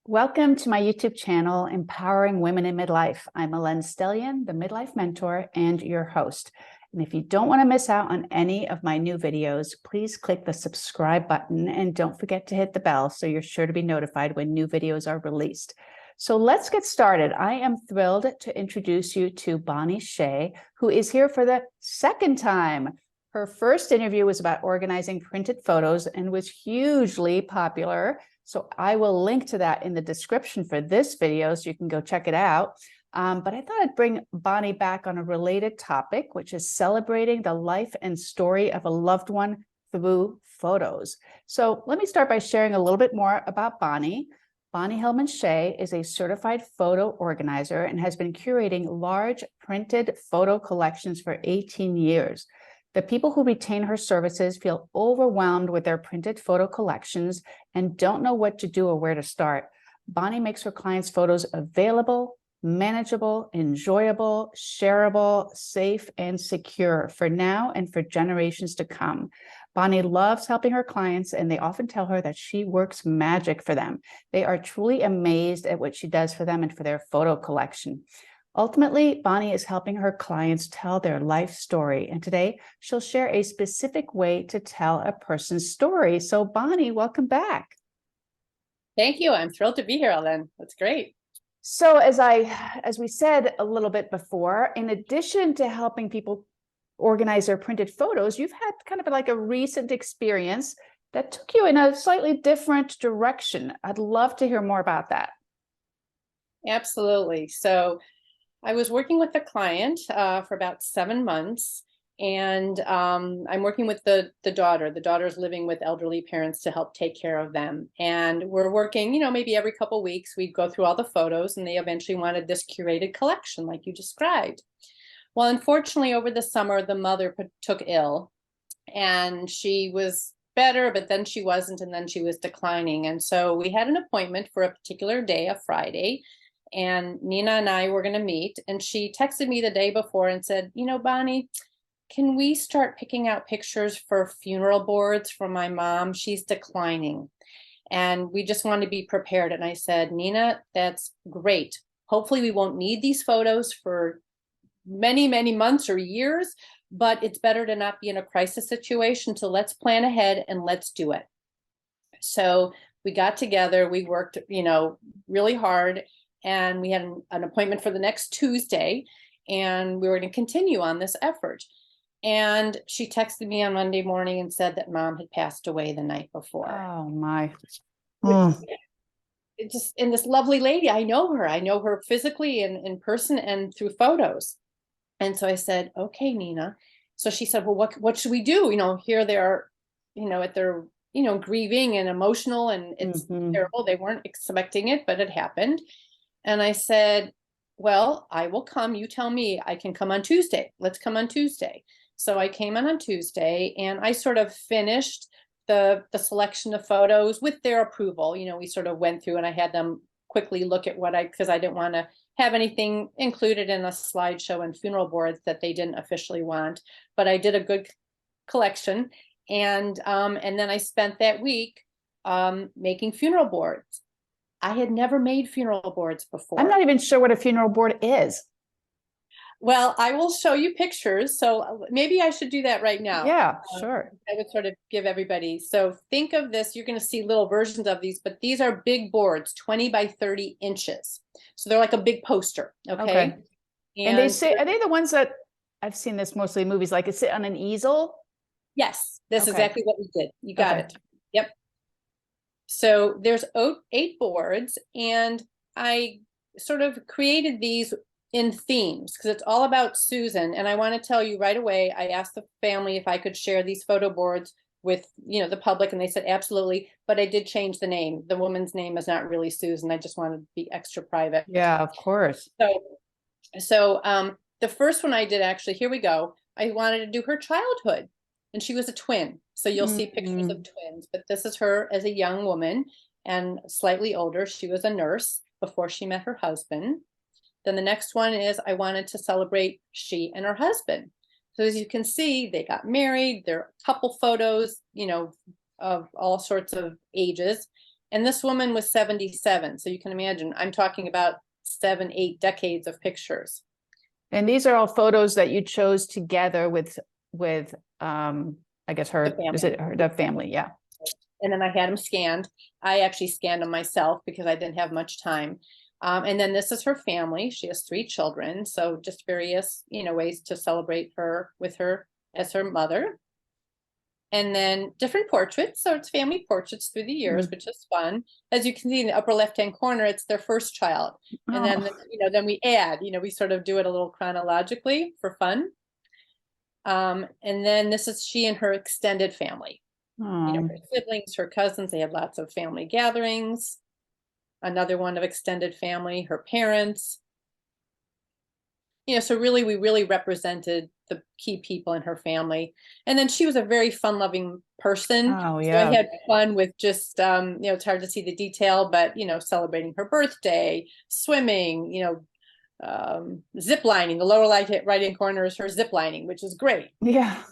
Welcome to my YouTube channel, Empowering Women in Midlife. I'm Ellen Stellian, the Midlife Mentor and your host. And if you don't want to miss out on any of my new videos, please click the subscribe button and don't forget to hit the bell so you're sure to be notified when new videos are released. So let's get started. I am thrilled to introduce you to Bonnie Shay, who is here for the second time. Her first interview was about organizing printed photos and was hugely popular. So I will link to that in the description for this video so you can go check it out. But I thought I'd bring Bonnie back on a related topic, which is celebrating the life and story of a loved one through photos. So let me start by sharing a little bit more about Bonnie. Bonnie Hillman Shay is a certified photo organizer and has been curating large printed photo collections for 18 years. The people who retain her services feel overwhelmed with their printed photo collections and don't know what to do or where to start. Bonnie makes her clients' photos available, manageable, enjoyable, shareable, safe, and secure for now and for generations to come. Bonnie loves helping her clients, and they often tell her that she works magic for them. They are truly amazed at what she does for them and for their photo collection. Ultimately, Bonnie is helping her clients tell their life story, and today she'll share a specific way to tell a person's story. So Bonnie, welcome back. Thank you. I'm thrilled to be here, Ellen. That's great. So as we said a little bit before, in addition to helping people organize their printed photos, you've had kind of like a recent experience that took you in a slightly different direction. I'd love to hear more about that. Absolutely. So I was working with a client for about 7 months, and I'm working with the daughter. The daughter's living with elderly parents to help take care of them. And we're working, maybe every couple of weeks, we'd go through all the photos, and they eventually wanted this curated collection like you described. Well, unfortunately, over the summer, the mother took ill, and she was better, but then she wasn't, and then she was declining. And so we had an appointment for a particular day, a Friday, and Nina and I were going to meet, and she texted me the day before and said, Bonnie, can we start picking out pictures for funeral boards for my mom? She's declining, and we just want to be prepared. And I said, Nina, that's great. Hopefully we won't need these photos for many, many months or years, but it's better to not be in a crisis situation. So let's plan ahead and let's do it. So we got together, we worked, really hard, and we had an appointment for the next Tuesday, and we were going to continue on this effort. And she texted me on Monday morning and said that mom had passed away the night before. Oh my. It just, and this lovely lady, I know her physically and in person and through photos. And so I said, okay, Nina. So she said, well, what should we do? Here they are, at their, grieving and emotional, and it's terrible. They weren't expecting it, but it happened. And I said, well, I will come. You tell me. I can come on Tuesday. Let's come on Tuesday. So I came on Tuesday, and I sort of finished the selection of photos with their approval. We sort of went through, and I had them quickly look at because I didn't want to have anything included in a slideshow and funeral boards that they didn't officially want. But I did a good collection, and then I spent that week making funeral boards. I had never made funeral boards before. I'm not even sure what a funeral board is. Well, I will show you pictures. So maybe I should do that right now. Yeah, sure. I would sort of give everybody. So think of this. You're going to see little versions of these, but these are big boards, 20 by 30 inches. So they're like a big poster. Okay. And they say, are they the ones that I've seen this mostly in movies, like it's sit on an easel? Yes, that's exactly what we did. You got it. Yep. So there's 8 boards, and I sort of created these in themes because it's all about Susan. And I want to tell you right away, I asked the family if I could share these photo boards with, the public, and they said absolutely. But I did change the name. The woman's name is not really Susan. I just wanted to be extra private. Yeah, of course. So the first one I did, actually, here we go. I wanted to do her childhood, and she was a twin. So you'll see pictures of twins, but this is her as a young woman and slightly older. She was a nurse before she met her husband. Then the next one is I wanted to celebrate she and her husband. So as you can see, they got married. There are a couple photos, of all sorts of ages. And this woman was 77. So you can imagine, I'm talking about 7, 8 decades of pictures. And these are all photos that you chose together with I guess her, is it her, the family? Yeah. And then I had them scanned. I actually scanned them myself because I didn't have much time. And then this is her family. She has 3 children. So just various, ways to celebrate her with her as her mother. And then different portraits. So it's family portraits through the years, which is fun. As you can see in the upper left-hand corner, it's their first child. And then, then we add, we sort of do it a little chronologically for fun. And then this is she and her extended family. Her siblings, her cousins, they had lots of family gatherings. Another one of extended family, her parents. So really, we really represented the key people in her family. And then she was a very fun-loving person. Oh, So yeah. I had fun with just, it's hard to see the detail, but, celebrating her birthday, swimming, zip lining. The lower right-hand corner is her zip lining, which is great. Yeah.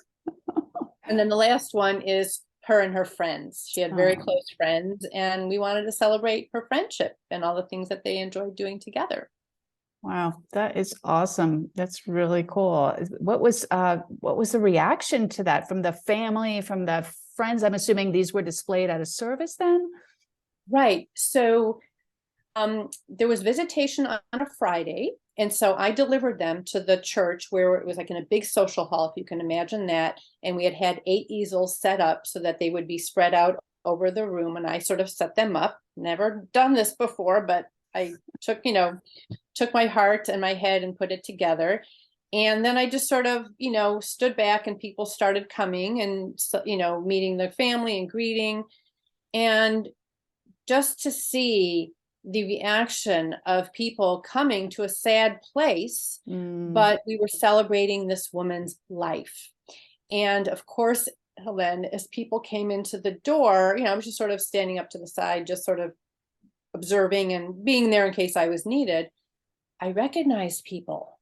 And then the last one is her and her friends. She had very close friends, and we wanted to celebrate her friendship and all the things that they enjoyed doing together. Wow, that is awesome. That's really cool. What was the reaction to that from the family, from the friends? I'm assuming these were displayed at a service then? Right. So there was visitation on a Friday. And so I delivered them to the church where it was like in a big social hall, if you can imagine that. And we had 8 easels set up so that they would be spread out over the room. And I sort of set them up. Never done this before, but I took my heart and my head and put it together. And then I just sort of, stood back and people started coming and, meeting their family and greeting. And just to see the reaction of people coming to a sad place, but we were celebrating this woman's life. And of course, Helen, as people came into the door, I was just sort of standing up to the side, just sort of observing and being there in case I was needed. I recognized people.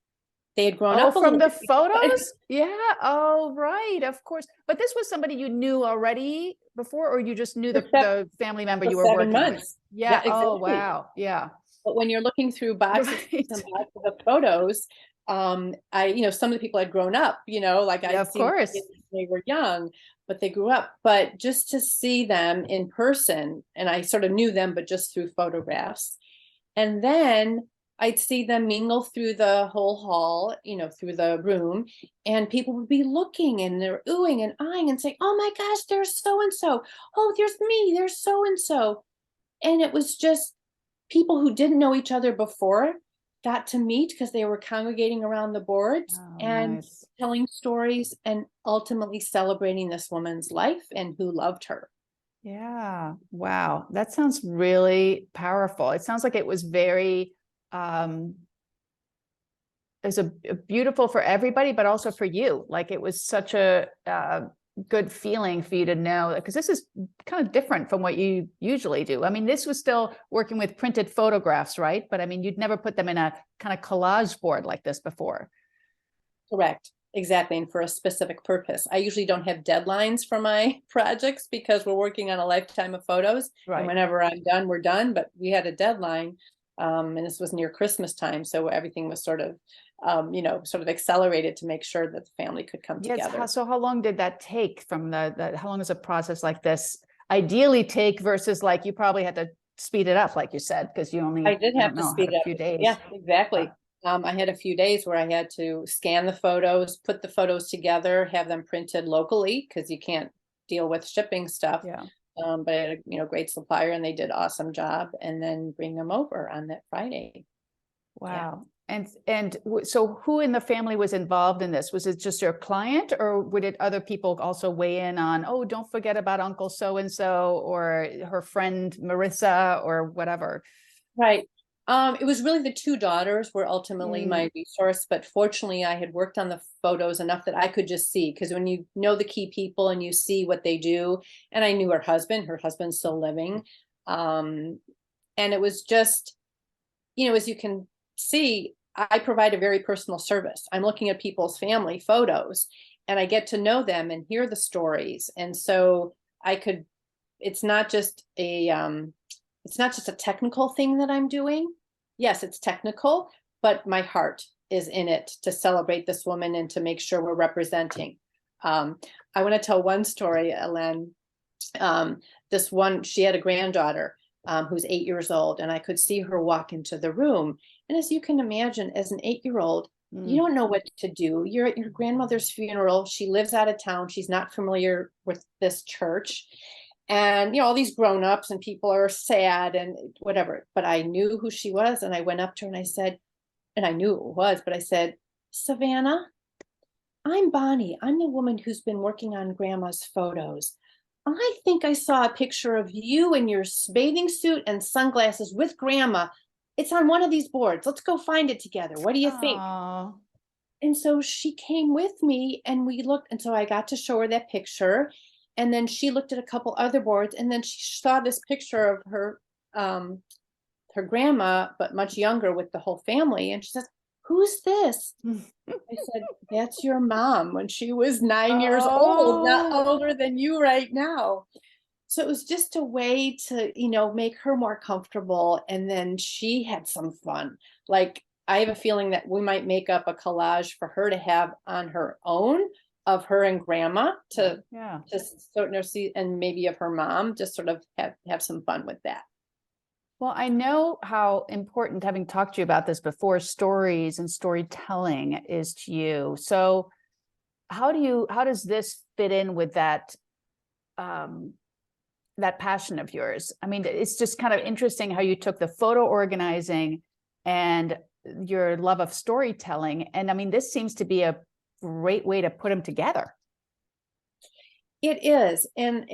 They had grown up from the photos? Yeah. Oh, right. Of course. But this was somebody you knew already before, or you just knew the family member you were working with? Yeah. Exactly. Oh, wow. Yeah. But when you're looking through boxes and boxes of photos, some of the people had grown up, like I'd of seen course. they were young, but they grew up. But just to see them in person, and I sort of knew them, but just through photographs. And then I'd see them mingle through the whole hall, through the room, and people would be looking and they're oohing and eyeing and saying, "Oh my gosh, there's so-and-so. Oh, there's me, there's so-and-so." And it was just people who didn't know each other before got to meet because they were congregating around the boards and telling stories and ultimately celebrating this woman's life and who loved her. Yeah. Wow. That sounds really powerful. It sounds like it was very, it's a beautiful for everybody, but also for you. Like it was such a good feeling for you to know, because this is kind of different from what you usually do. I mean, this was still working with printed photographs, right? But I mean, you'd never put them in a kind of collage board like this before. Correct. Exactly. And for a specific purpose. I usually don't have deadlines for my projects because we're working on a lifetime of photos. Right. And whenever I'm done, we're done. But we had a deadline. And this was near Christmas time. So everything was sort of, sort of accelerated to make sure that the family could come together. So how long did that take from how long does a process like this ideally take versus like you probably had to speed it up, like you said, because I did have to speed it up. A few days. Yeah, exactly. I had a few days where I had to scan the photos, put the photos together, have them printed locally because you can't deal with shipping stuff. Yeah. But I had a great supplier and they did an awesome job, and then bring them over on that Friday. Wow. Yeah. And so who in the family was involved in this? Was it just your client, or did other people also weigh in on, oh, don't forget about Uncle so-and-so or her friend Marissa or whatever? Right. It was really the 2 daughters were ultimately my resource, but fortunately I had worked on the photos enough that I could just see, because when you know the key people and you see what they do, and I knew her husband's still living. And it was just, as you can see, I provide a very personal service. I'm looking at people's family photos and I get to know them and hear the stories. And so it's not just a it's not just a technical thing that I'm doing. Yes, it's technical, but my heart is in it to celebrate this woman and to make sure we're representing. I want to tell one story, Ellen. She had a granddaughter who's 8 years old, and I could see her walk into the room. And as you can imagine, as an 8-year-old, you don't know what to do. You're at your grandmother's funeral. She lives out of town. She's not familiar with this church. And, all these grown-ups and people are sad and whatever. But I knew who she was. And I went up to her and I said, and I knew who it was, but I said, Savannah, I'm Bonnie. I'm the woman who's been working on grandma's photos. I think I saw a picture of you in your bathing suit and sunglasses with grandma. It's on one of these boards. Let's go find it together. What do you think? Aw. And so she came with me and we looked. And so I got to show her that picture. And then she looked at a couple other boards and then she saw this picture of her grandma, but much younger with the whole family. And she says, who's this? I said, that's your mom when she was 9 years old, not older than you right now. So it was just a way to, make her more comfortable. And then she had some fun. Like, I have a feeling that we might make up a collage for her to have on her own of her and grandma to just sort of see, and maybe of her mom, just sort of have some fun with that. Well, I know how important, having talked to you about this before, stories and storytelling is to you. So how does this fit in with that passion of yours? I mean, it's just kind of interesting how you took the photo organizing and your love of storytelling. And I mean, this seems to be a great way to put them together. It is. And,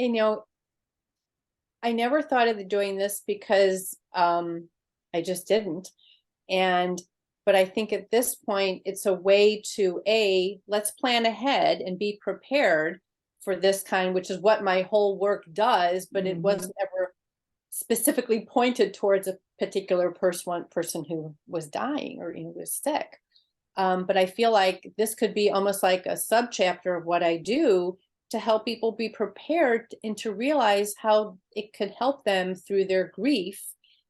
I never thought of doing this because I just didn't. But I think at this point, it's a way to, let's plan ahead and be prepared for this kind, which is what my whole work does, but it wasn't ever specifically pointed towards a particular person who was dying or was sick. But I feel like this could be almost like a subchapter of what I do to help people be prepared and to realize how it could help them through their grief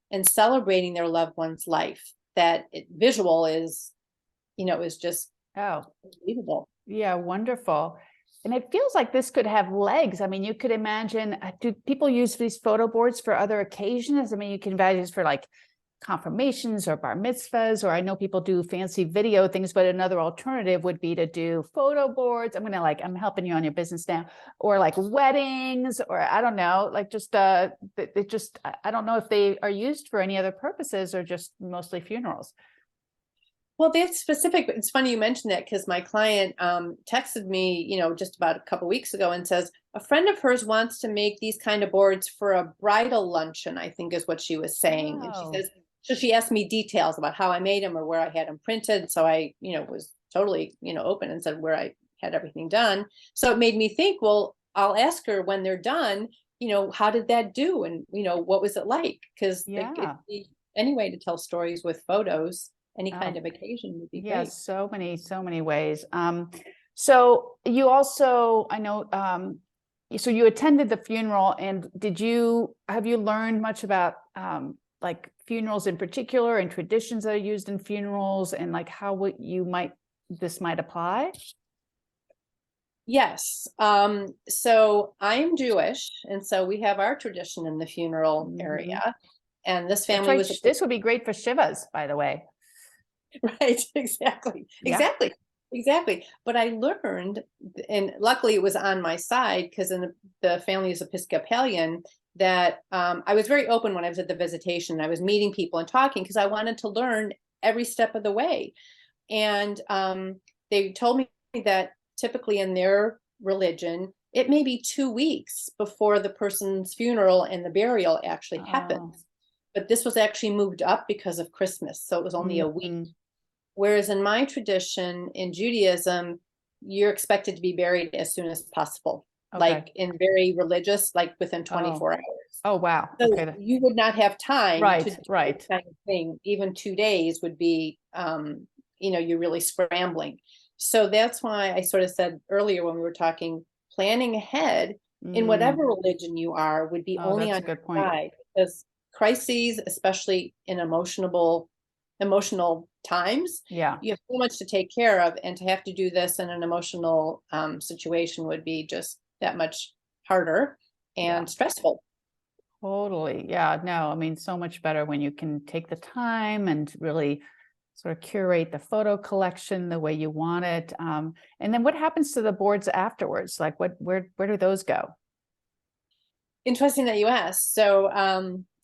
and celebrating their loved one's life. That visual is, is just unbelievable. Yeah, wonderful. And it feels like this could have legs. I mean, you could imagine, do people use these photo boards for other occasions? I mean, you can imagine this for like confirmations or bar mitzvahs, or I know people do fancy video things, but another alternative would be to do photo boards. I'm helping you on your business now, or like weddings, or I don't know, like I don't know if they are used for any other purposes or just mostly funerals. Well, that's specific. It's funny you mentioned that because my client texted me, just about a couple of weeks ago and says a friend of hers wants to make these kind of boards for a bridal luncheon, I think is what she was saying. And she says, so she asked me details about how I made them or where I had them printed. So I, was totally, open and said where I had everything done. So it made me think, well, I'll ask her when they're done, how did that do? And, what was it like? Because any way to tell stories with photos, any kind of occasion would be great. Yes, so many ways. So you also, I know, so you attended the funeral, and have you learned much about like funerals in particular and traditions that are used in funerals and like how this might apply? Yes. So I am Jewish, and so we have our tradition in the funeral area. And this family this would be great for Shivas, by the way. Right, exactly. But I learned, and luckily it was on my side because the family is Episcopalian, that I was very open when I was at the visitation. I was meeting people and talking because I wanted to learn every step of the way. And they told me that typically in their religion, it may be 2 weeks before the person's funeral and the burial actually happens. But this was actually moved up because of Christmas. So it was only a week. Whereas in my tradition in Judaism, you're expected to be buried as soon as possible, like in very religious, like within 24 hours. Oh, wow. So you would not have time to do that kind of thing. Even 2 days would be, you're really scrambling. So that's why I sort of said earlier when we were talking, planning ahead in whatever religion you are would be only on your side, because crises, especially in emotional times, Yeah. you have so much to take care of, and to have to do this in an emotional situation would be just that much harder and stressful. Totally. Yeah. No, I mean, so much better when you can take the time and really sort of curate the photo collection the way you want it. And then what happens to the boards afterwards? Like where do those go? Interesting that you asked. So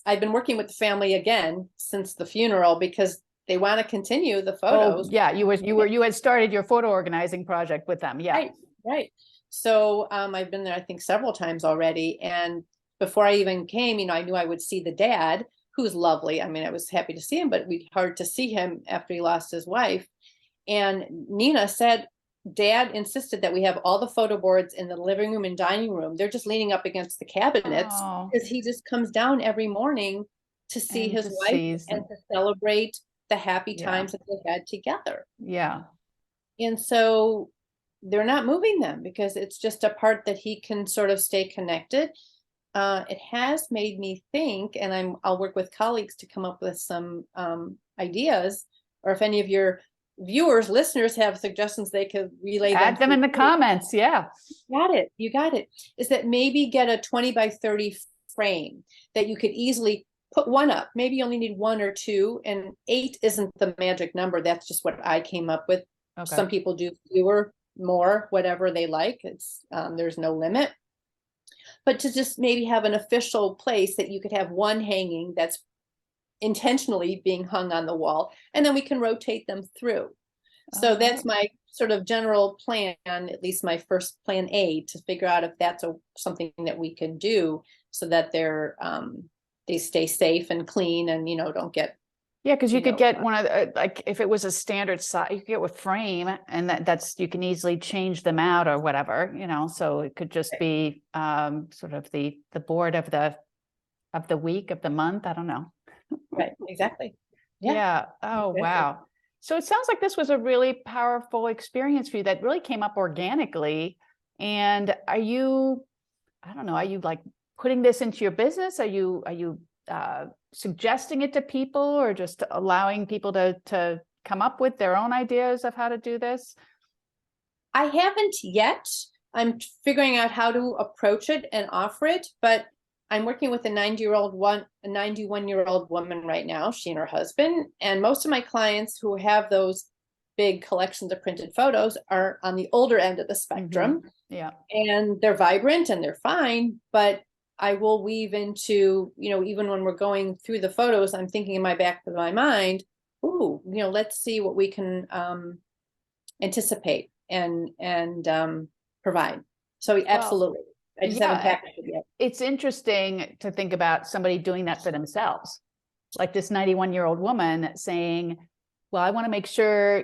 I've been working with the family again since the funeral because they want to continue the photos. Oh, yeah. You had started your photo organizing project with them. Yeah. Right, right. So I've been there, I think, several times already. And before I even came, I knew I would see the dad, who's lovely. I mean, I was happy to see him, but it would be hard to see him after he lost his wife. And Nina said, Dad insisted that we have all the photo boards in the living room and dining room. They're just leaning up against the cabinets Oh, because he just comes down every morning to see and his to wife seize and them. to celebrate the happy Yeah. times that they had together. Yeah. And so they're not moving them because it's just a part that he can sort of stay connected. It has made me think, and I'll work with colleagues to come up with some ideas, or if any of your viewers, listeners have suggestions, they could relay Add them in the comments. Yeah. You got it. Is that maybe get a 20 by 30 frame that you could easily put one up. Maybe you only need one or two, and 8 isn't the magic number. That's just what I came up with. Okay. Some people do fewer, more, whatever they like. It's there's no limit. But to just maybe have an official place that you could have one hanging that's intentionally being hung on the wall, and then we can rotate them through. So that's my sort of general plan, at least my first plan A, to figure out if that's something that we can do so that they stay safe and clean and don't get. Yeah, because you could get one of the, like if it was a standard size, you could get with frame, and that's you can easily change them out or whatever, so it could just be sort of the board of the week, of the month. I don't know. Right, exactly. Yeah. Oh, exactly. wow. So it sounds like this was a really powerful experience for you that really came up organically. And are you like putting this into your business? Are you suggesting it to people, or just allowing people to come up with their own ideas of how to do this? I haven't yet. I'm figuring out how to approach it and offer it, but I'm working with a 91-year-old woman right now, she and her husband. And most of my clients who have those big collections of printed photos are on the older end of the spectrum. Mm-hmm. Yeah. And they're vibrant and they're fine, but I will weave into, even when we're going through the photos, I'm thinking in my back of my mind, ooh, let's see what we can anticipate and provide. So absolutely. I just haven't packaged it yet. It's interesting to think about somebody doing that for themselves. Like this 91-year-old woman saying, well, I want to make sure,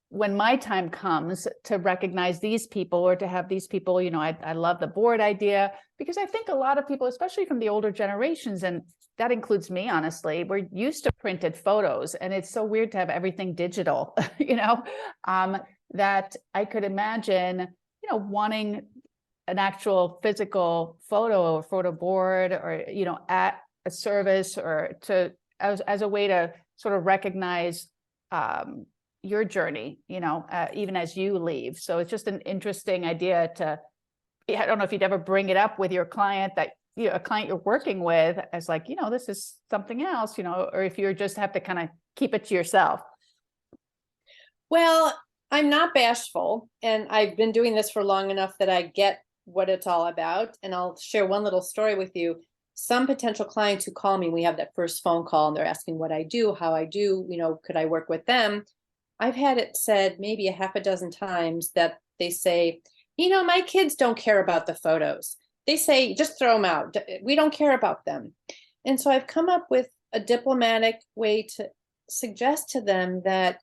when my time comes to recognize these people or to have these people, I love the board idea, because I think a lot of people, especially from the older generations, and that includes me, honestly, we're used to printed photos, and it's so weird to have everything digital, that I could imagine, wanting an actual physical photo or photo board, or, at a service, or as a way to sort of recognize your journey, even as you leave. So it's just an interesting idea I don't know if you'd ever bring it up with your client, that, a client you're working with, as like, this is something else, or if you just have to kind of keep it to yourself. Well, I'm not bashful, and I've been doing this for long enough that I get what it's all about. And I'll share one little story with you. Some potential clients who call me, we have that first phone call, and they're asking what I do, how I do, could I work with them? I've had it said maybe a half a dozen times that they say, my kids don't care about the photos. They say, just throw them out. We don't care about them. And so I've come up with a diplomatic way to suggest to them that,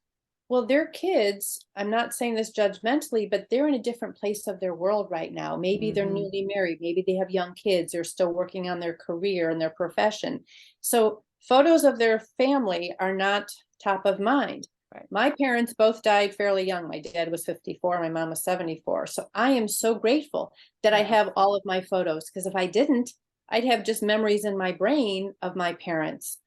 well, their kids, I'm not saying this judgmentally, but they're in a different place of their world right now. Maybe they're newly married. Maybe they have young kids. They're still working on their career and their profession. So photos of their family are not top of mind. Right. My parents both died fairly young. My dad was 54. My mom was 74. So I am so grateful that I have all of my photos, because if I didn't, I'd have just memories in my brain of my parents.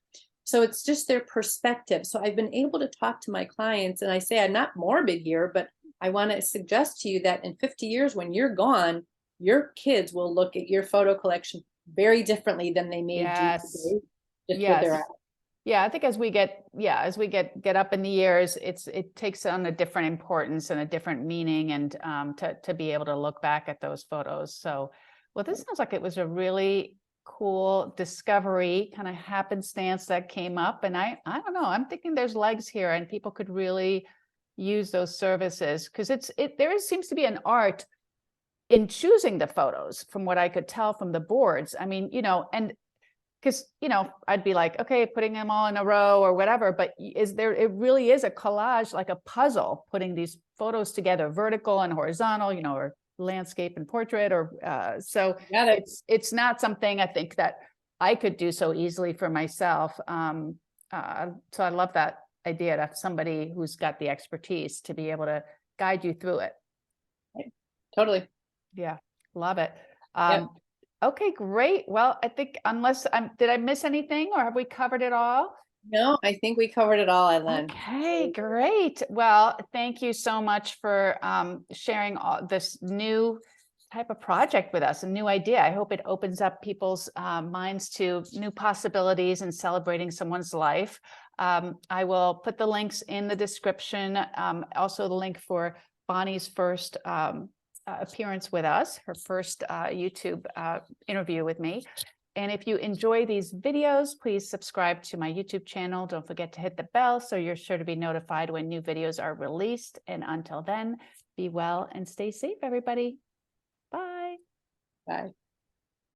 So it's just their perspective. So I've been able to talk to my clients, and I say I'm not morbid here, but I want to suggest to you that in 50 years, when you're gone, your kids will look at your photo collection very differently than they may do Yes. today, just with their Yes. eyes. Yeah, I think as we get up in the years, it takes on a different importance and a different meaning, and to be able to look back at those photos. So, well, this sounds like it was a really cool discovery, kind of happenstance that came up. And I don't know, I'm thinking there's legs here, and people could really use those services, because seems to be an art in choosing the photos, from what I could tell from the boards. I mean, and because I'd be like, okay, putting them all in a row or whatever, but it really is a collage, like a puzzle, putting these photos together, vertical and horizontal, or landscape and portrait, or so Got it. it's not something I think that I could do so easily for myself. So I love that idea to have somebody who's got the expertise to be able to guide you through it. Totally. Yeah, love it. Yep. Okay, great. Well, I think did I miss anything, or have we covered it all? No, I think we covered it all, Ellen. Okay, great. Well, thank you so much for sharing all this new type of project with us, a new idea. I hope it opens up people's minds to new possibilities and celebrating someone's life. I will put the links in the description. Also the link for Bonnie's first appearance with us, her first YouTube interview with me. And if you enjoy these videos, please subscribe to my YouTube channel. Don't forget to hit the bell so you're sure to be notified when new videos are released. And until then, be well and stay safe, everybody. Bye. Bye.